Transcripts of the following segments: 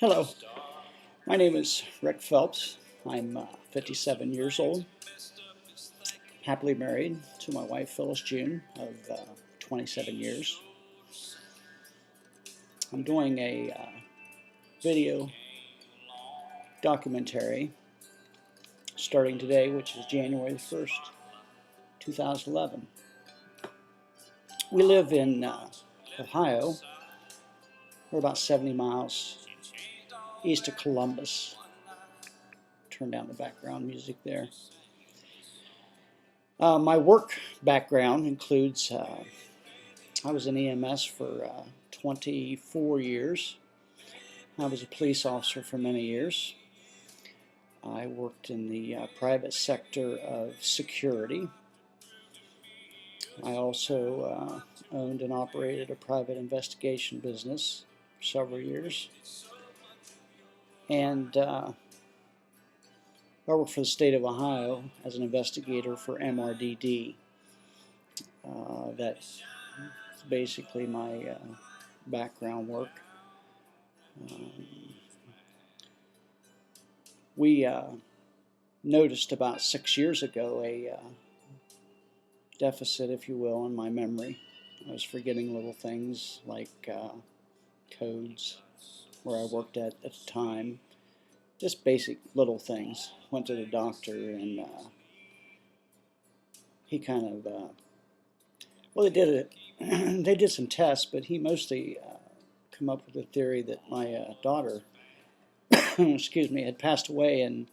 Hello, my name is Rick Phelps. I'm 57 years old, happily married to my wife Phyllis June of 27 years. I'm doing a video documentary starting today, which is January the 1st, 2011. We live in Ohio. We're about 70 miles east of Columbus. Turn down the background music there. My work background includes I was in EMS for 24 years. I was a police officer for many years. I worked in the private sector of security. I also owned and operated a private investigation business for several years. And I worked for the state of Ohio as an investigator for MRDD. That's basically my background work. We noticed about 6 years ago a deficit, if you will, in my memory. I was forgetting little things like codes where I worked at the time. Just basic little things. Went to the doctor and he kind of, well, they did it. They did some tests, but he mostly come up with the theory that my daughter, excuse me, had passed away in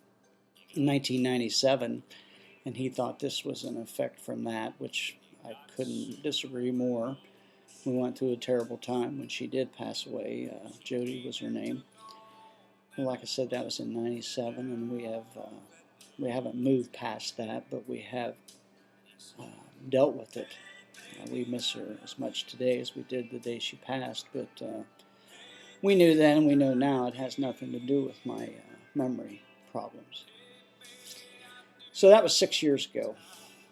1997, and he thought this was an effect from that, which I couldn't disagree more. We went through a terrible time when she did pass away. Jody was her name. Well, like I said, that was in '97, and we haven't moved past that, but we have dealt with it. We miss her as much today as we did the day she passed, but we knew then, we know now, it has nothing to do with my memory problems. So that was 6 years ago.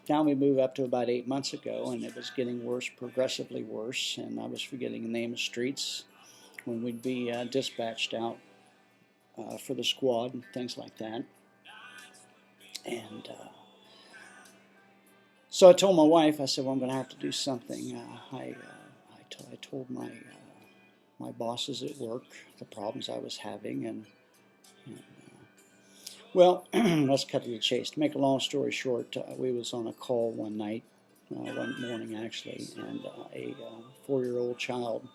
Now we move up to about 8 months ago, and it was getting worse, progressively worse, and I was forgetting the name of streets when we'd be dispatched out for the squad and things like that. And so I told my wife, I said, well, I'm going to have to do something. I told my bosses at work the problems I was having, and well, let's cut to the chase. To make a long story short, we was on a call one night, one morning actually, and a 4-year-old child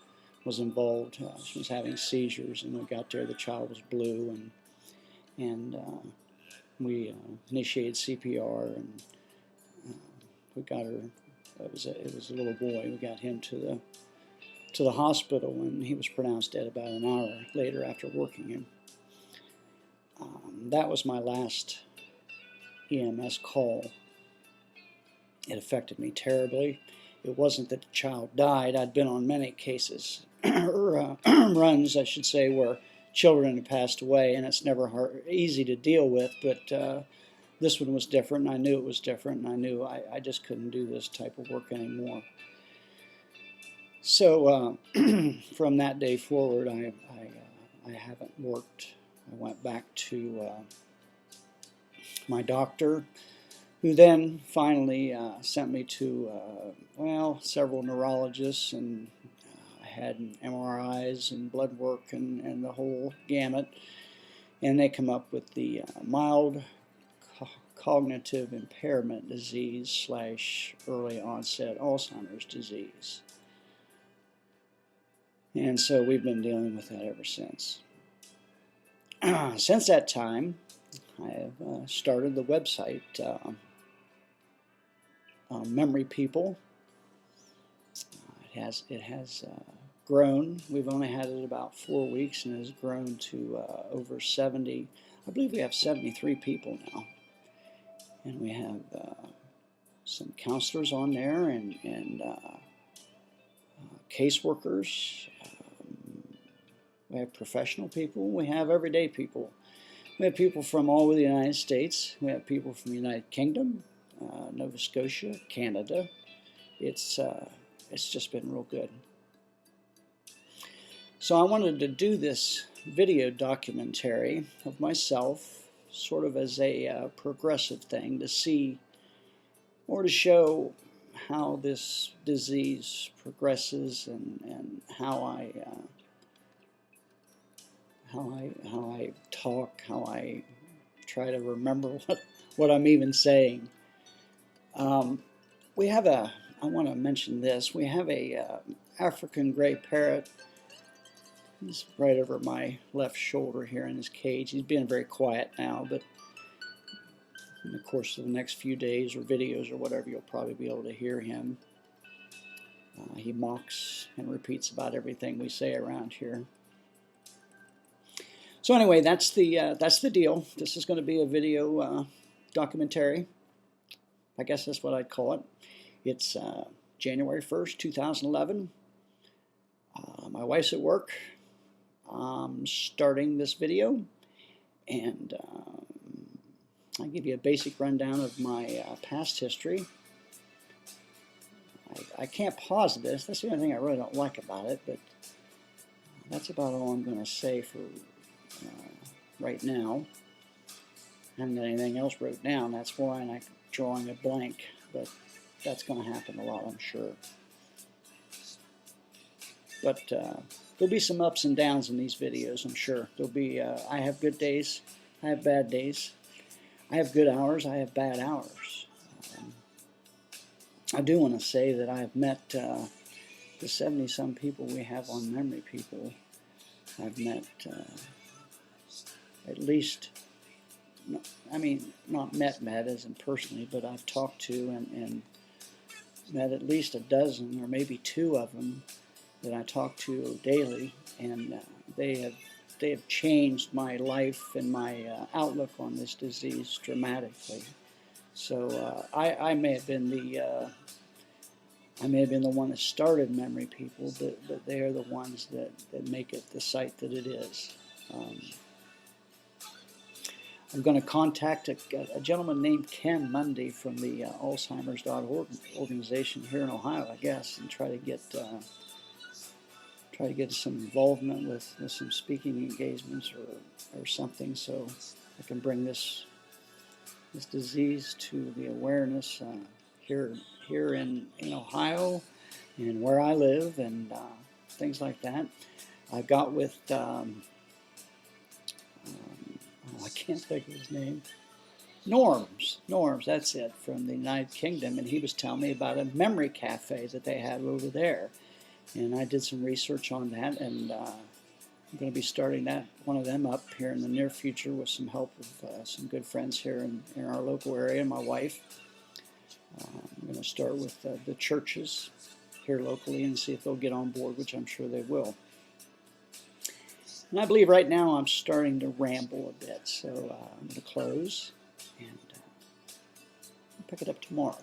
was involved. She was having seizures, and when we got there, the child was blue, and we initiated CPR, and we got her. It was a little boy. We got him to the hospital, and he was pronounced dead about an hour later after working him. That was my last EMS call. It affected me terribly. It wasn't that the child died. I'd been on many cases, or runs, I should say, where children had passed away, and it's never easy to deal with, but this one was different, and I knew it was different, and I knew I just couldn't do this type of work anymore. So from that day forward, I haven't worked. I went back to my doctor, who then finally sent me to, well, several neurologists, and I had MRIs and blood work and the whole gamut, and they come up with the mild cognitive impairment disease / early onset Alzheimer's disease. And so we've been dealing with that ever since. Since that time, I have started the website Memory People. It has grown. We've only had it about 4 weeks, and it has grown to over 70. I believe we have 73 people now, and we have some counselors on there and caseworkers. We have professional people. We have everyday people. We have people from all over the United States. We have people from the United Kingdom, Nova Scotia, Canada. It's just been real good. So I wanted to do this video documentary of myself, sort of as a progressive thing, to see or to show how this disease progresses and how I talk, how I try to remember what I'm even saying. We have I want to mention this, we have a African gray parrot. He's right over my left shoulder here in his cage. He's being very quiet now, but in the course of the next few days or videos or whatever, you'll probably be able to hear him. He mocks and repeats about everything we say around here. So anyway, that's the deal. This is going to be a video documentary. I guess that's what I'd call it. It's January 1st, 2011. My wife's at work. I'm starting this video, and I'll give you a basic rundown of my past history. I can't pause this. That's the only thing I really don't like about it, but that's about all I'm going to say for right now. I haven't got anything else wrote down. That's why I'm drawing a blank, but that's going to happen a lot, I'm sure. But there'll be some ups and downs in these videos, I'm sure. There'll be, I have good days, I have bad days. I have good hours, I have bad hours. I do want to say that I have met the 70-some people we have on Memory People. I've met at least, I mean, not met as in personally, but I've talked to and met at least a dozen or maybe 2 of them that I talk to daily, and they have changed my life and my outlook on this disease dramatically. So I may have been the one that started Memory People, but they are the ones that make it the site that it is. I'm going to contact a gentleman named Ken Mundy from the Alzheimer's.org organization here in Ohio, I guess, and try to get some involvement with some speaking engagements or something, so I can bring this disease to the awareness here in Ohio and where I live and things like that. I got with I can't think of his name. Norms, that's it, from the United Kingdom, and he was telling me about a memory cafe that they have over there. And I did some research on that, and I'm going to be starting one of them up here in the near future with some help of some good friends here in our local area, my wife. I'm going to start with the churches here locally and see if they'll get on board, which I'm sure they will. And I believe right now I'm starting to ramble a bit, so I'm going to close and I'll pick it up tomorrow.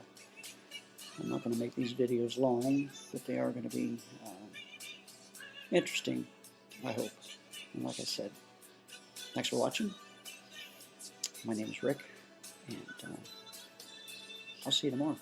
I'm not going to make these videos long, but they are going to be interesting, I hope. And like I said, thanks for watching. My name is Rick, and I'll see you tomorrow.